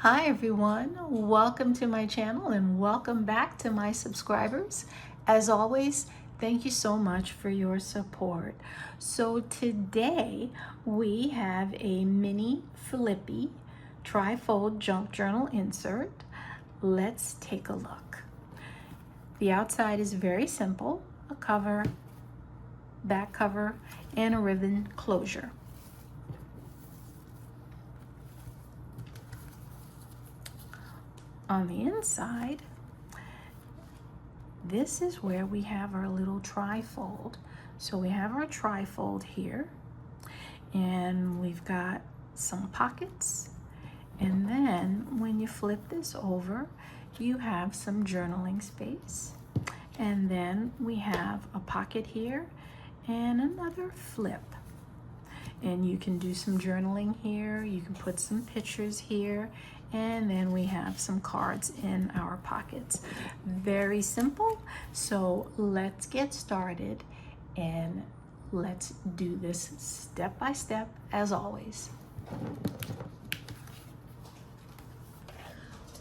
Hi everyone, welcome to my channel and welcome back to my subscribers. As always, thank you so much for your support. So today we have a mini Flippy Trifold junk journal insert. Let's take a look. The outside is very simple, a cover, back cover, and a ribbon closure. On the inside, this is where we have our little trifold. So we have our trifold here, and we've got some pockets. And then when you flip this over, you have some journaling space. And then we have a pocket here and another flip. And you can do some journaling here. You can put some pictures here. And then we have some cards in our pockets. Very simple. So let's get started and let's do this step by step as always.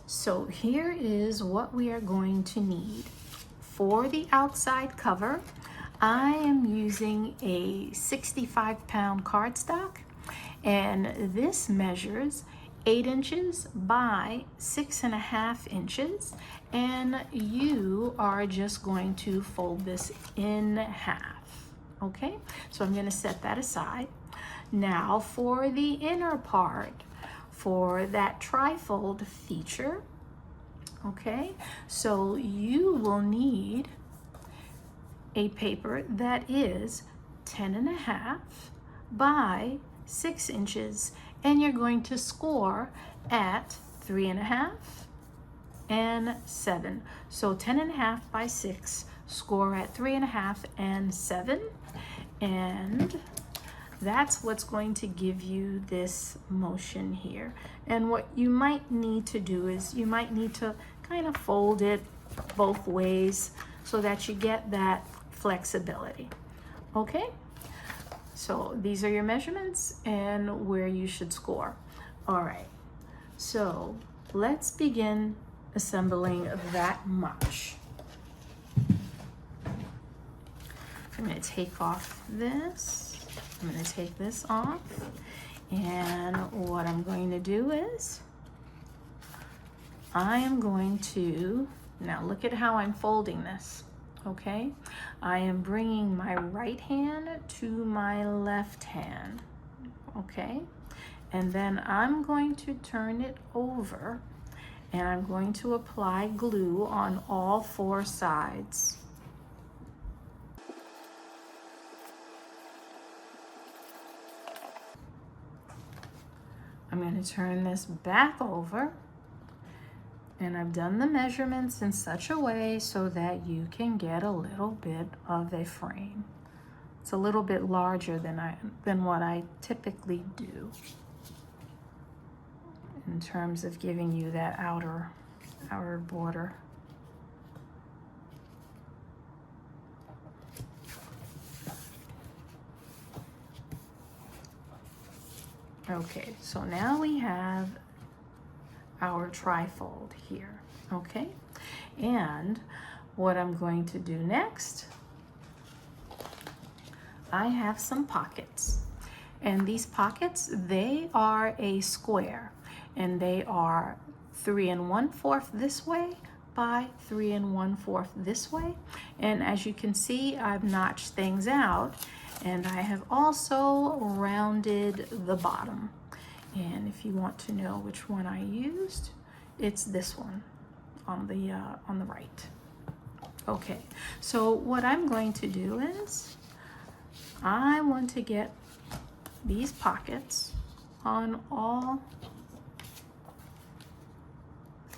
So here is what we are going to need. For the outside cover, I am using a 65-pound cardstock, and this measures 8 inches by 6.5 inches, and you are just going to fold this in half. Okay, so I'm going to set that aside. Now for the inner part, for that trifold feature, okay, so you will need a paper that is 10.5 by 6 inches, and you're going to score at 3.5 and 7. So 10.5 by 6, score at 3.5 and 7, and that's what's going to give you this motion here. And what you might need to do is you might need to kind of fold it both ways so that you get that flexibility. Okay, so these are your measurements and where you should score. All right, so let's begin assembling that much. I'm going to take off this. I'm going to take this off, and what I'm going to do is I am going to, now look at how I'm folding this. Okay, I am bringing my right hand to my left hand, okay, and then I'm going to turn it over and I'm going to apply glue on all 4 sides. I'm going to turn this back over, and I've done the measurements in such a way so that you can get a little bit of a frame. It's a little bit larger than what I typically do in terms of giving you that outer border. Okay, so now we have our trifold here, okay? And what I'm going to do next, I have some pockets. And these pockets, they are a square, and they are 3 1/4 this way by 3 1/4 this way. And as you can see, I've notched things out, and I have also rounded the bottom. And if you want to know which one I used, it's this one on the right. Okay, so what I'm going to do is I want to get these pockets on all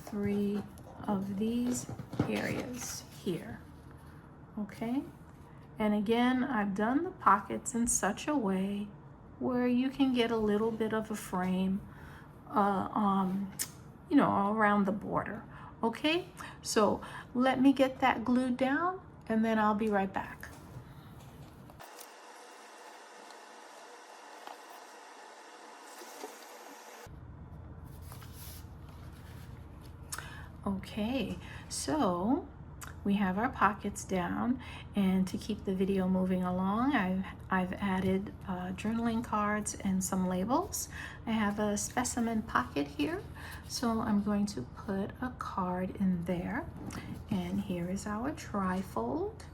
3 of these areas here, okay? And again, I've done the pockets in such a way where you can get a little bit of a frame, you know, around the border. Okay, so let me get that glued down and then I'll be right back. Okay, so we have our pockets down, and to keep the video moving along, I've added journaling cards and some labels. I have a specimen pocket here, so I'm going to put a card in there. And here is our trifold.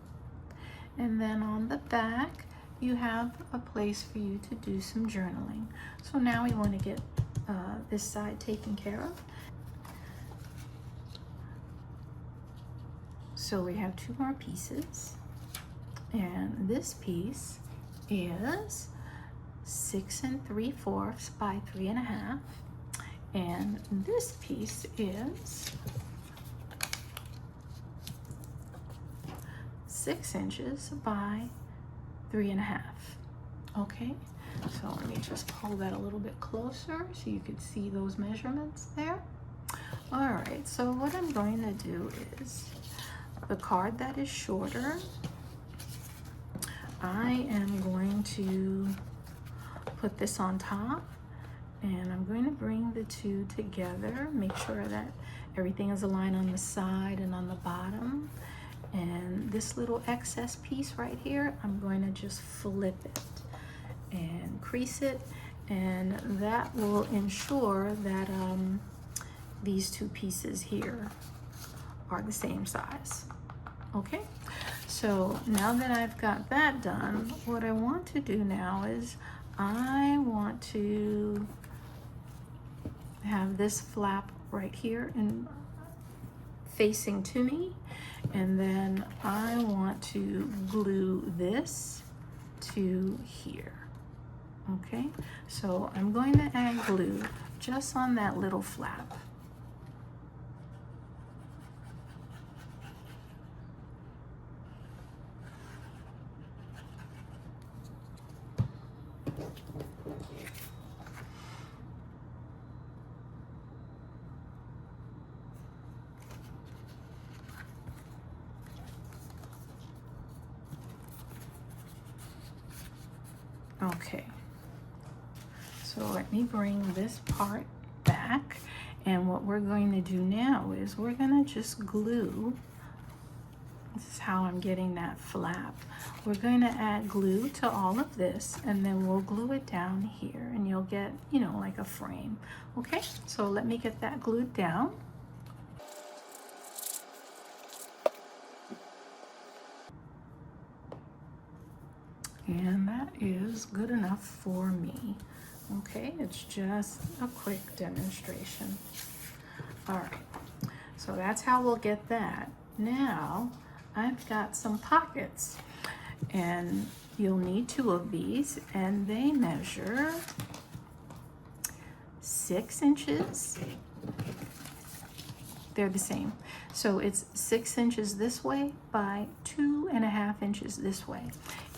And then on the back, you have a place for you to do some journaling. So now we want to get this side taken care of. So we have two more pieces, and this piece is 6 3/4 by 3 1/2, and this piece is 6 inches by 3 1/2. Okay, so let me just pull that a little bit closer so you could see those measurements there. All right, so what I'm going to do is, the card that is shorter, I am going to put this on top, and I'm going to bring the two together, make sure that everything is aligned on the side and on the bottom. And this little excess piece right here, I'm going to just flip it and crease it, and that will ensure that these two pieces here are the same size. Okay, so now that I've got that done, what I want to do now is I want to have this flap right here and facing to me, and then I want to glue this to here. Okay, so I'm going to add glue just on that little flap. Okay, so let me bring this part back, and what we're going to do now is we're going to just glue. This is how I'm getting that flap. We're going to add glue to all of this, and then we'll glue it down here, and you'll get, you know, like a frame. Okay, so let me get that glued down. And that is good enough for me. Okay, it's just a quick demonstration. All right, so that's how we'll get that. Now, I've got some pockets, and you'll need 2 of these, and they measure 6 inches. They're the same. So it's 6 inches this way by 2 1/2 inches this way.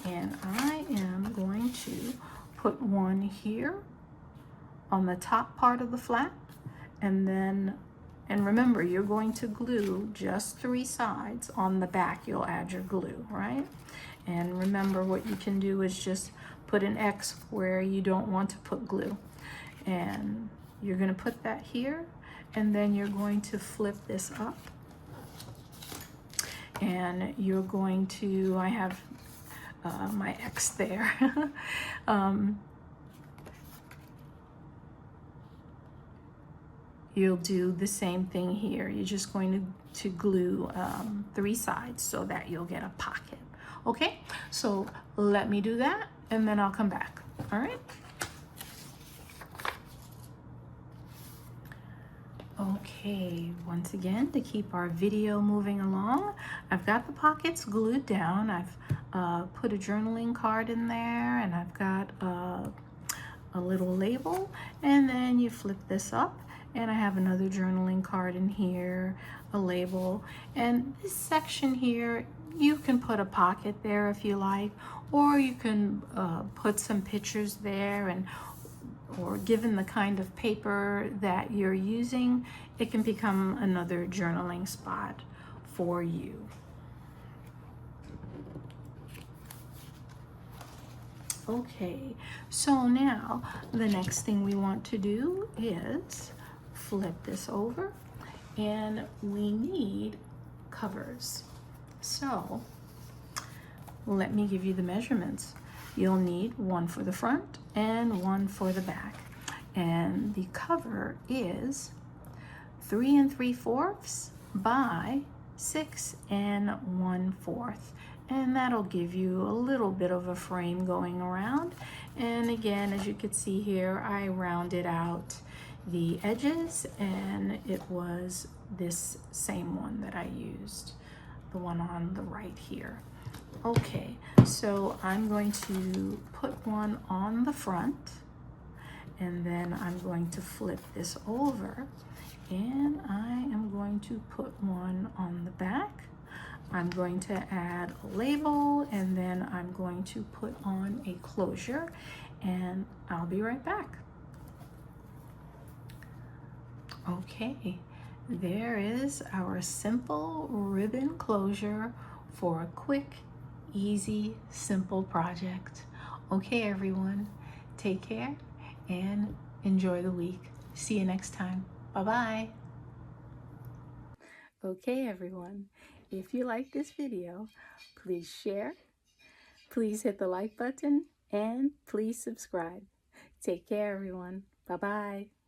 And I am going to put one here on the top part of the flap, and then, and remember, you're going to glue just 3 sides. On the back, you'll add your glue, right? And remember, what you can do is just put an X where you don't want to put glue. And you're going to put that here, and then you're going to flip this up. And you're going to, I have my X there. You'll do the same thing here. You're just going to glue 3 sides so that you'll get a pocket. Okay, so let me do that, and then I'll come back. All right. Okay, once again, to keep our video moving along, I've got the pockets glued down. I've put a journaling card in there, and I've got a little label, and then you flip this up, and I have another journaling card in here, a label, and this section here, you can put a pocket there if you like, or you can put some pictures there, and or given the kind of paper that you're using, it can become another journaling spot for you. Okay, so now the next thing we want to do is flip this over, and we need covers. So let me give you the measurements. You'll need one for the front and one for the back. And the cover is 3 3/4 by 6 1/4. And that'll give you a little bit of a frame going around. And again, as you can see here, I rounded out the edges, and it was this same one that I used, the one on the right here. Okay, so I'm going to put one on the front, and then I'm going to flip this over, and I am going to put one on the back. I'm going to add a label, and then I'm going to put on a closure, and I'll be right back. Okay, there is our simple ribbon closure for a quick, easy, simple project. Okay, everyone, take care and enjoy the week. See you next time. Bye-bye. Okay, everyone, if you like this video, please share, please hit the like button, and please subscribe. Take care, everyone. Bye-bye.